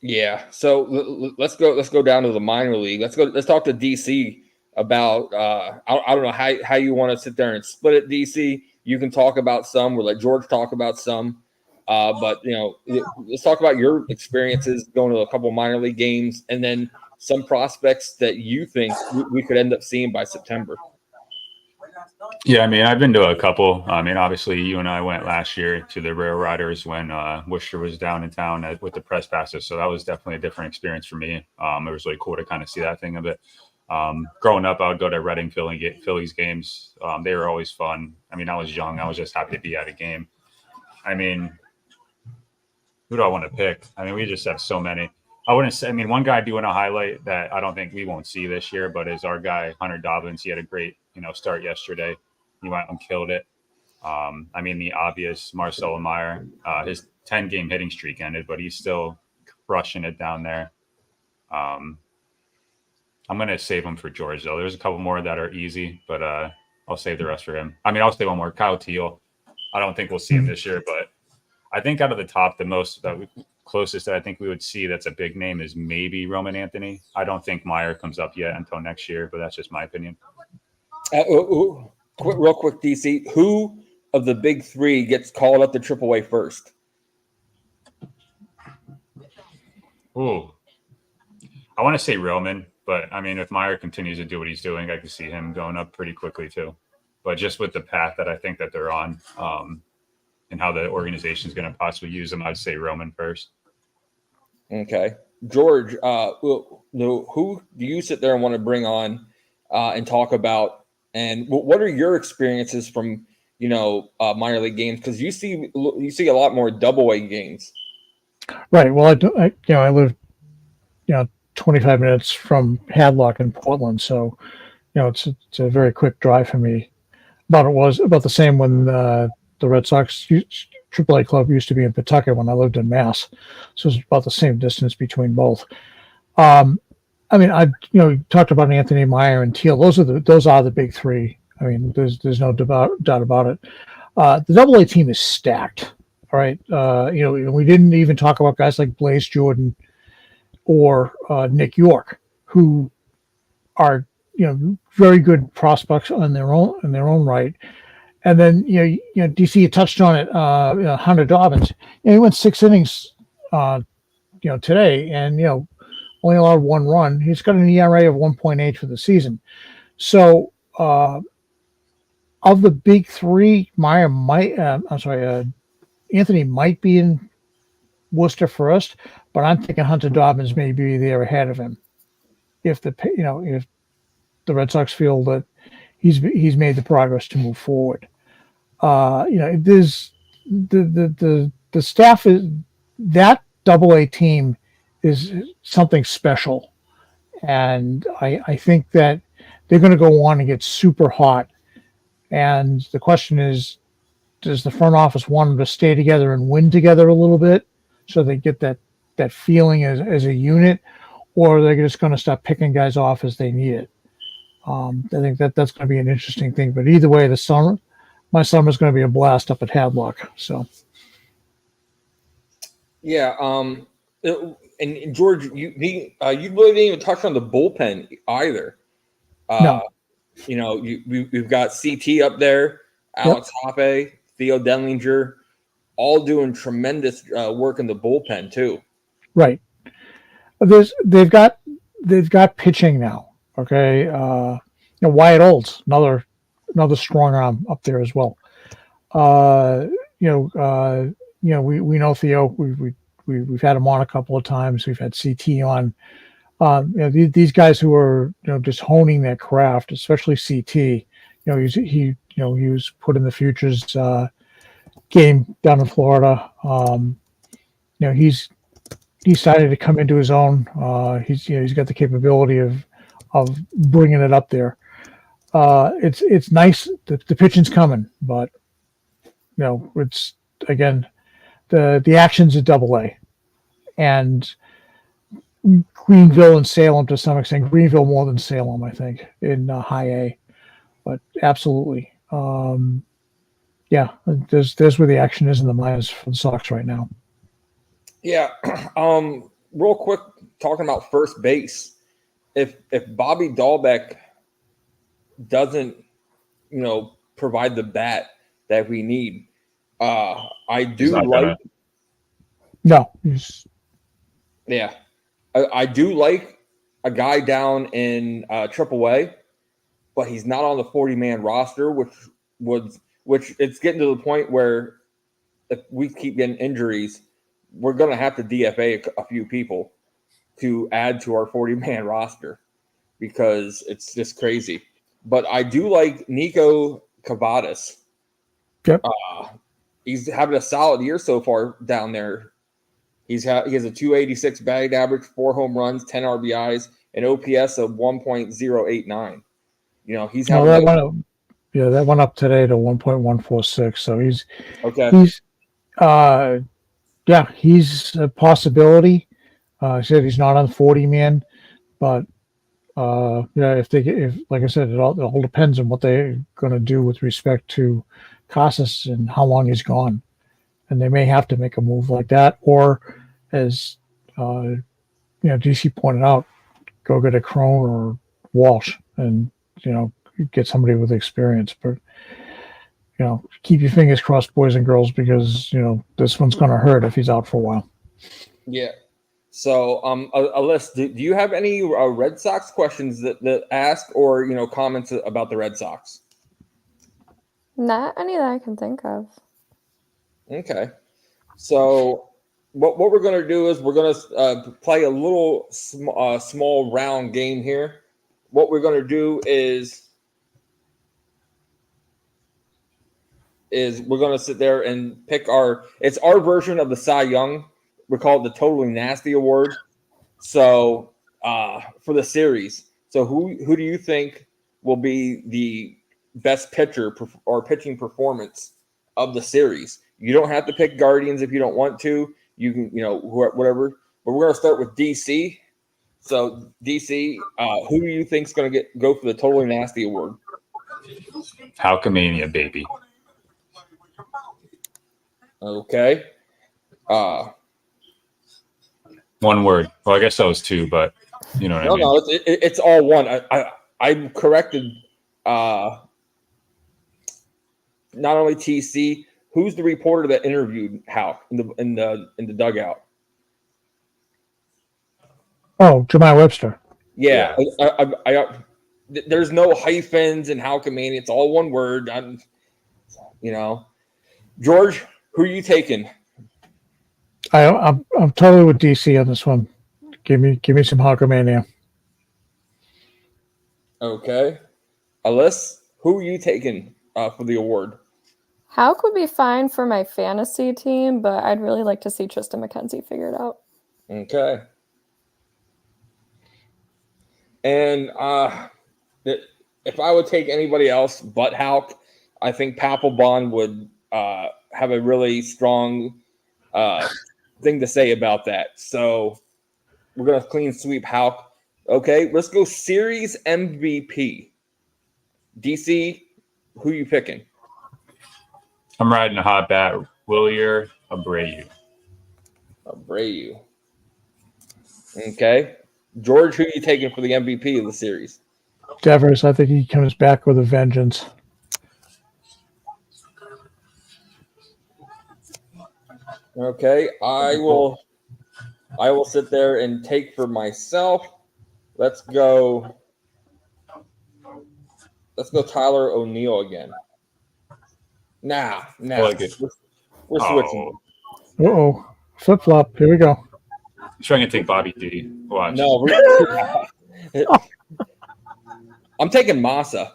Yeah. So let's go down to the minor league. Let's talk to DC about I don't know how you want to sit there and split it, DC. You can talk about some. We'll let George talk about some. But let's talk about your experiences going to a couple of minor league games, and then some prospects that you think we could end up seeing by September. Yeah, I mean, I've been to a couple. I mean, obviously, you and I went last year to the Rail Riders when Worcester was down in town with the press passes. So that was definitely a different experience for me. It was really cool to kind of see that thing a bit. Growing up, I would go to Reading Phillies games. They were always fun. I mean, I was young. I was just happy to be at a game. I mean, who do I want to pick? I mean, we just have so many. I wouldn't say. I mean, one guy I do want to highlight that I don't think we won't see this year, but is our guy Hunter Dobbins. He had a great, start yesterday. He went and killed it. I mean, the obvious Marcelo Meyer. His 10-game hitting streak ended, but he's still crushing it down there. I'm gonna save him for George though. There's a couple more that are easy, but I'll save the rest for him. I mean, I'll say one more. Kyle Teal. I don't think we'll see him this year, but I think out of the top, the closest that I think we would see that's a big name is maybe Roman Anthony. I don't think Meyer comes up yet until next year, but that's just my opinion. Real quick, DC, who of the big three gets called up to AAA first? Ooh, I want to say Roman, but I mean, if Meyer continues to do what he's doing, I can see him going up pretty quickly too. But just with the path that I think that they're on, and how the organization is going to possibly use them, I'd say Roman first. Okay. George, who do you sit there and want to bring on and talk about? And what are your experiences from, minor league games? Because you see a lot more AA games. Right. Well, I live, 25 minutes from Hadlock in Portland. So, it's a very quick drive for me. It was about the same when the Red Sox AAA club used to be in Pawtucket when I lived in Mass. So it's about the same distance between both. I mean, I talked about Anthony Meyer and Teal. Those are the big three. I mean, there's no doubt about it. The AA team is stacked. All right. We didn't even talk about guys like Blaze Jordan or Nick York, who are very good prospects in their own right. And then DC, you touched on it. Hunter Dobbins, he went 6 innings, today, and only allowed 1 run. He's got an ERA of 1.8 for the season. So, of the big three, Anthony might be in Worcester first, but I'm thinking Hunter Dobbins may be there ahead of him. If the Red Sox feel that he's made the progress to move forward. There's the staff is that AA team is something special, and I think that they're going to go on and get super hot. And the question is, does the front office want them to stay together and win together a little bit, so they get that feeling as a unit, or are they just going to start picking guys off as they need it? I think that's going to be an interesting thing. But either way, my summer is going to be a blast up at Hadlock. So, yeah. And George, you really didn't even touch on the bullpen either. No. We've got CT up there, Alex Hoppe, Theo Denlinger, all doing tremendous work in the bullpen too. Right. They've got pitching now. Okay. Wyatt Olds, another strong arm up there as well. We know Theo. We've had him on a couple of times. We've had CT on. These guys who are just honing their craft, especially CT. He was put in the Futures game down in Florida. He's started to come into his own. He's got the capability of bringing it up there. It's nice. The pitching's coming, but it's again the action's at AA, and Greenville and Salem to some extent. Greenville more than Salem, I think, in high A. But absolutely, there's where the action is in the minors for the Sox right now. Yeah. Real quick, talking about first base. If Bobby Dahlbeck doesn't, provide the bat that we need, I do like. No. Yeah, I do like a guy down in AAA, but he's not on the 40-man roster, which it's getting to the point where if we keep getting injuries, we're going to have to DFA a few people to add to our 40-man roster because it's just crazy. But I do like Nico Cavadas. Yep. He's having a solid year so far down there. He has a 286 batting average, 4 home runs, 10 RBIs, an OPS of 1.089. He's having that went up today to 1.146. So he's okay. He's a possibility. I said he's not on 40-man, but if like I said, it all depends on what they're going to do with respect to Casas and how long he's gone, and they may have to make a move like that, or as DC pointed out, go get a Crone or Walsh, and get somebody with experience. But keep your fingers crossed, boys and girls, because this one's going to hurt if he's out for a while. Yeah. So, Alys, do you have any Red Sox questions that ask or comments about the Red Sox? Not any that I can think of. Okay. So, what we're going to do is we're going to play a little small round game here. What we're going to do is we're going to sit there and pick it's our version of the Cy Young. We call it the Totally Nasty Award. So for the series, so who do you think will be the best pitcher or pitching performance of the series? You don't have to pick Guardians if you don't want to. You can, whatever. But we're going to start with DC. So DC, who do you think is going to go for the Totally Nasty Award? Halkamania, baby. Okay. One word. Well, I guess that was two, but you know what I mean. No, it's all one. I corrected. Not only TC, who's the reporter that interviewed Hal in the dugout? Oh, Jemai Webster. Yeah. There's no hyphens in Halkamania. It's all one word. George, who are you taking? I'm totally with DC on this one. Give me some Hulkamania. Okay. Alys, who are you taking for the award? Houck would be fine for my fantasy team, but I'd really like to see Tristan McKenzie figure it out. Okay. And if I would take anybody else but Houck, I think Papelbon would have a really strong thing to say about that. So we're going to clean sweep Houck. Okay, let's go series MVP. DC, who you picking? I'm riding a hot bat. Wilyer Abreu. Abreu. Okay. George, who are you taking for the MVP of the series? Devers. I think he comes back with a vengeance. Okay, I will sit there and take for myself. Let's go Tyler O'Neill again. Nah. I like it. We're switching. Uh-oh. Flip-flop. Here we go. I'm trying to take Bobby D. Watch. No, I'm taking Massa.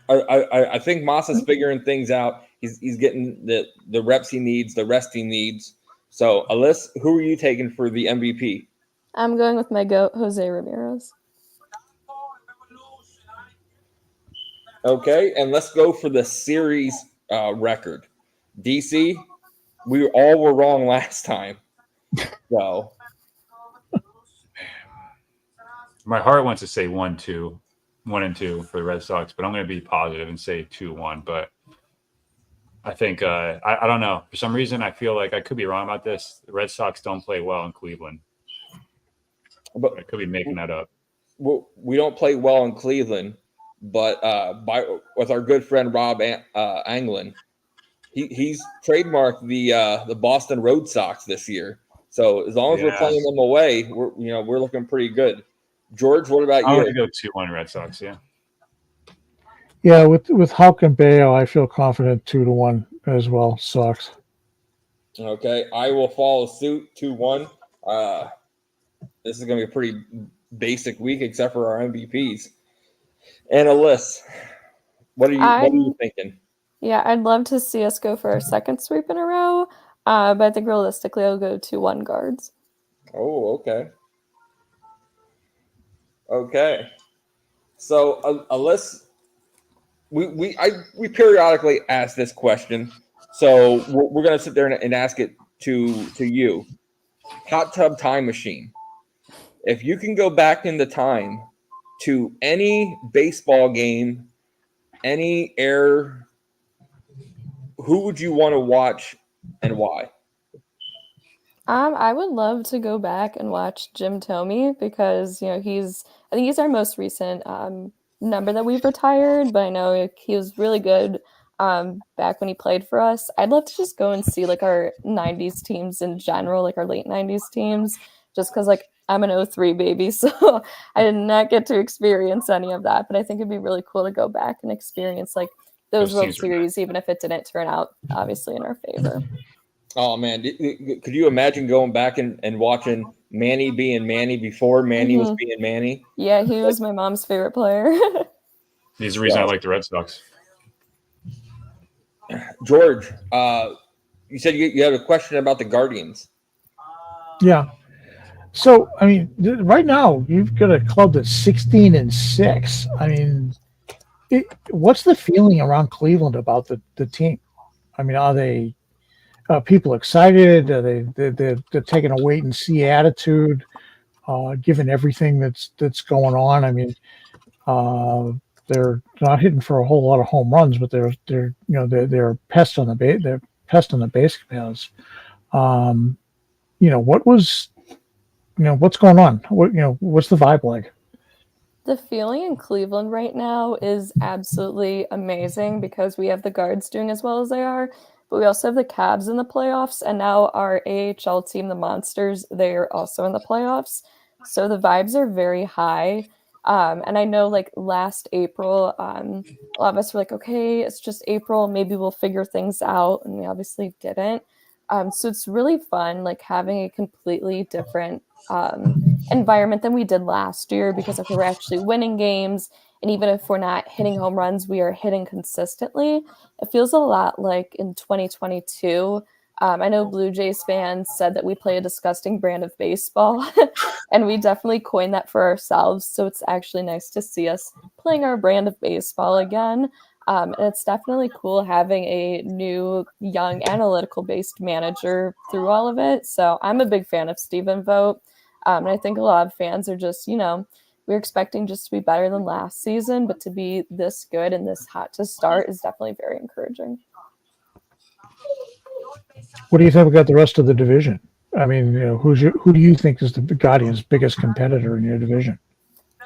I think Massa's figuring things out. He's getting the reps he needs, the rest he needs. So, Alys, who are you taking for the MVP? I'm going with my GOAT, Jose Ramirez. Okay, and let's go for the series record. DC, we all were wrong last time. So, my heart wants to say 1-2 for the Red Sox, but I'm going to be positive and say 2-1. But I think I don't know. For some reason, I feel like I could be wrong about this. The Red Sox don't play well in Cleveland, but I could be making that up. We don't play well in Cleveland, but with our good friend Rob Anglin, he's trademarked the Boston Red Sox this year. So as long as we're playing them away, we're looking pretty good. George, what about you? I'm going to go 2-1 Red Sox. Yeah. Yeah, with Houck and Bayo, I feel confident 2-1 as well. Sox. Okay, I will follow suit 2-1. This is going to be a pretty basic week, except for our MVPs. And Alys, what are you thinking? Yeah, I'd love to see us go for our second sweep in a row, but I think realistically, I'll go 2-1 Guards. Oh, okay. Okay. So, Alys, we periodically ask this question, so we're going to sit there and ask it to you. Hot tub time machine. If you can go back in the time to any baseball game, any era, who would you want to watch and why? I would love to go back and watch Jim Thome because I think he's our most recent number that we've retired, but I know he was really good back when he played for us. I'd love to just go and see like our 90s teams in general, like our late 90s teams, just because like I'm an 03 baby, so I did not get to experience any of that, but I think it'd be really cool to go back and experience like those World Series, even if it didn't turn out obviously in our favor. Oh man, could you imagine going back and watching Manny being Manny before Manny was being Manny? Yeah, he was my mom's favorite player. He's the reason I like the Red Sox. George, you said you had a question about the Guardians. Yeah. So, I mean, right now you've got a club that's 16-6. I mean, what's the feeling around Cleveland about the team? I mean, are they people excited? Are they're taking a wait and see attitude, given everything that's going on? I mean, they're not hitting for a whole lot of home runs, but they're pests on the base. They're pests on the base paths. What's going on? What's the vibe like? The feeling in Cleveland right now is absolutely amazing because we have the Guards doing as well as they are, but we also have the Cavs in the playoffs, and now our AHL team, the Monsters, they're also in the playoffs. So the vibes are very high. And I know like last April, a lot of us were like, okay, it's just April. Maybe we'll figure things out. And we obviously didn't. So it's really fun, like having a completely different environment than we did last year because if we're actually winning games. And even if we're not hitting home runs, we are hitting consistently. It feels a lot like in 2022. I know Blue Jays fans said that we play a disgusting brand of baseball, and we definitely coined that for ourselves. So it's actually nice to see us playing our brand of baseball again. And it's definitely cool having a new, young, analytical-based manager through all of it. So I'm a big fan of Stephen Vogt. And I think a lot of fans are just, we're expecting just to be better than last season, but to be this good and this hot to start is definitely very encouraging. What do you think about the rest of the division? I mean, who do you think is the Guardians' biggest competitor in your division?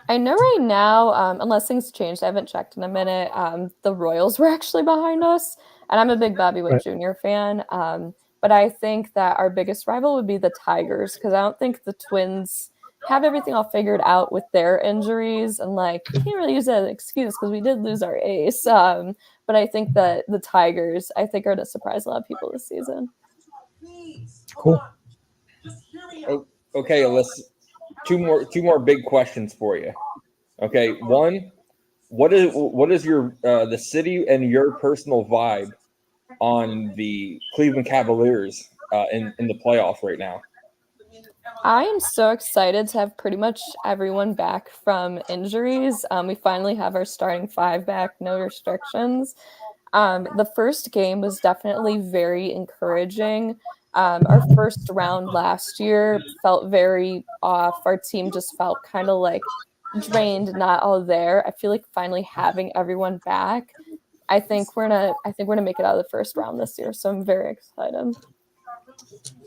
I know right now, unless things changed, I haven't checked in a minute, the Royals were actually behind us. And I'm a big Bobby Witt Jr. fan. But But I think that our biggest rival would be the Tigers, because I don't think the Twins have everything all figured out with their injuries, and like can't really use that as an excuse because we did lose our ace. But I think that the Tigers, I think, are going to surprise a lot of people this season. Cool. Okay, Alys, two more big questions for you. Okay, one, what is your the city and your personal vibe on the Cleveland Cavaliers in the playoffs right now? I am so excited to have pretty much everyone back from injuries. We finally have our starting five back, no restrictions. The first game was definitely very encouraging. Our first round last year felt very off. Our team just felt kind of like drained, not all there. I feel like finally having everyone back, I think we're gonna make it out of the first round this year. So I'm very excited.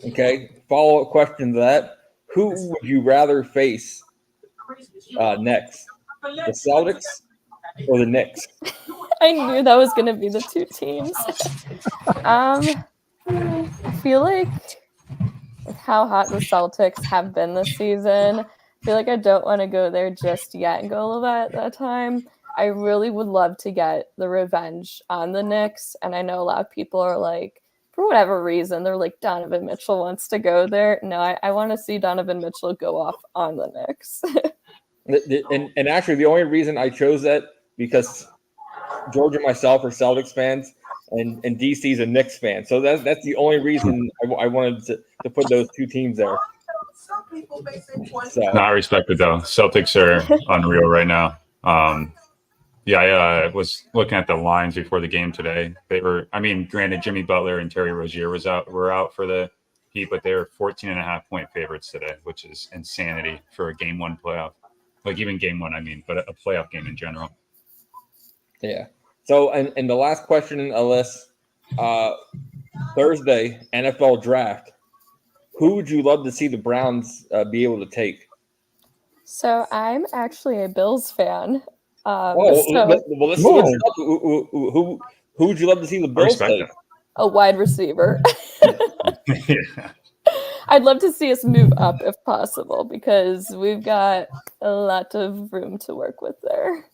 Okay, follow-up question to that. Who would you rather face next? The Celtics or the Knicks? I knew that was gonna be the two teams. I feel like with how hot the Celtics have been this season, I feel like I don't want to go there just yet and go a little bit at that time. I really would love to get the revenge on the Knicks, and I know a lot of people are like, for whatever reason, they're like, Donovan Mitchell wants to go there. No, I want to see Donovan Mitchell go off on the Knicks. and actually, the only reason I chose that because George and myself are Celtics fans, and DC's a Knicks fan. So that's the only reason I wanted to put those two teams there. So. No, I respect it though. Celtics are unreal right now. I was looking at the lines before the game today. They were, granted, Jimmy Butler and Terry Rozier were out for the Heat, but they were 14.5-point favorites today, which is insanity for a game one playoff. Like even game one, but a playoff game in general. Yeah. So, and the last question, Alys, Thursday, NFL draft. Who would you love to see the Browns be able to take? So I'm actually a Bills fan. Let's who would you love to see the Bills take? A wide receiver. Yeah. I'd love to see us move up if possible because we've got a lot of room to work with there.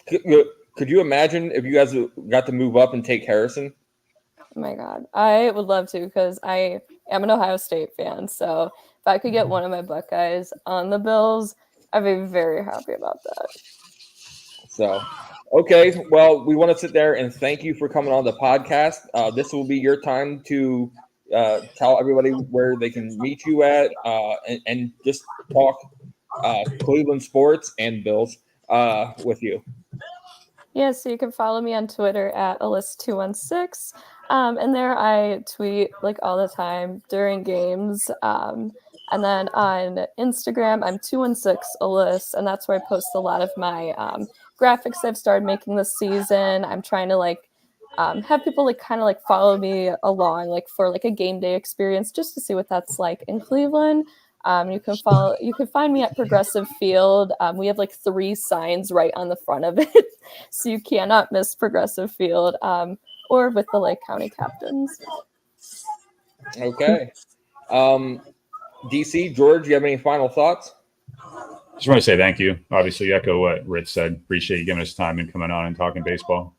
Could you imagine if you guys got to move up and take Harrison? Oh my God. I would love to because I am an Ohio State fan. So if I could get one of my Buckeyes on the Bills, I'd be very happy about that. So, okay. Well, we want to sit there and thank you for coming on the podcast. This will be your time to tell everybody where they can meet you at and just talk Cleveland sports and Bills with you. Yeah, so you can follow me on Twitter at Alys216. And there I tweet like all the time during games. And then on Instagram, I'm 216Alys, and that's where I post a lot of my graphics I've started making this season. I'm trying to have people kind of follow me along for a game day experience just to see what that's like in Cleveland. You can find me at Progressive Field. We have 3 signs right on the front of it. So you cannot miss Progressive Field or with the Lake County Captains. Okay. DC, George, you have any final thoughts? Just want to say thank you. Obviously, echo what Rich said. Appreciate you giving us time and coming on and talking baseball.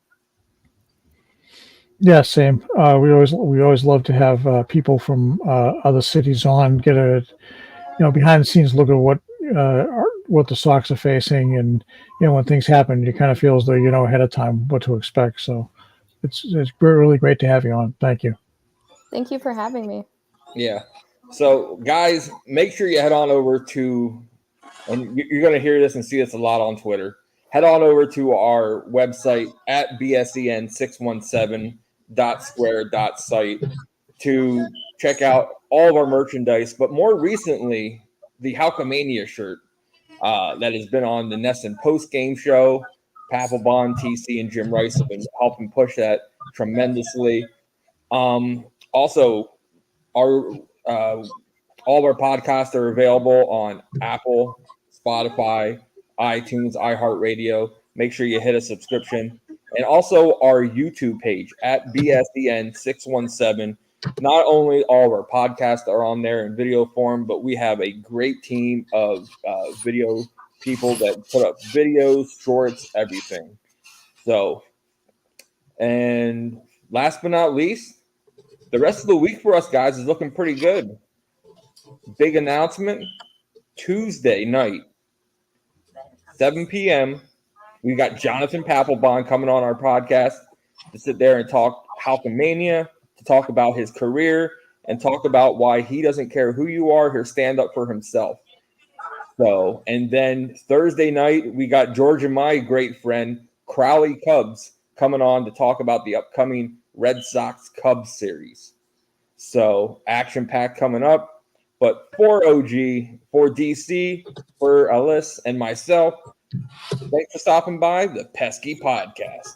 Yeah, same. We always love to have people from other cities on, get a behind the scenes look at what the Sox are facing, and when things happen, you kind of feel as though you know ahead of time what to expect. So it's really great to have you on. Thank you. Thank you for having me. Yeah. So guys, make sure you head on over to, and you're going to hear this and see this a lot on Twitter. Head on over to our website at bsen617.square.site to check out all of our merchandise, but more recently, the Halkamania shirt that has been on the Nesson post-game show. Papelbon, TC, and Jim Rice have been helping push that tremendously. Also, all of our podcasts are available on Apple, Spotify, iTunes, iHeartRadio. Make sure you hit a subscription. And also our YouTube page at BSEN617. not only all of our podcasts are on there in video form, but we have a great team of video people that put up videos, shorts, everything. So, and last but not least, the rest of the week for us guys is looking pretty good. Big announcement, Tuesday night, 7 p.m., we got Jonathan Papelbon coming on our podcast to sit there and talk Hulkamania, to talk about his career, and talk about why he doesn't care who you are, he'll stand up for himself. So, and then Thursday night, we got George and my great friend, Crowley Cubs, coming on to talk about the upcoming Red Sox Cubs series. So, action-packed coming up. But for OG, for DC, for Alys, and myself, thanks for stopping by the Pesky Podcast.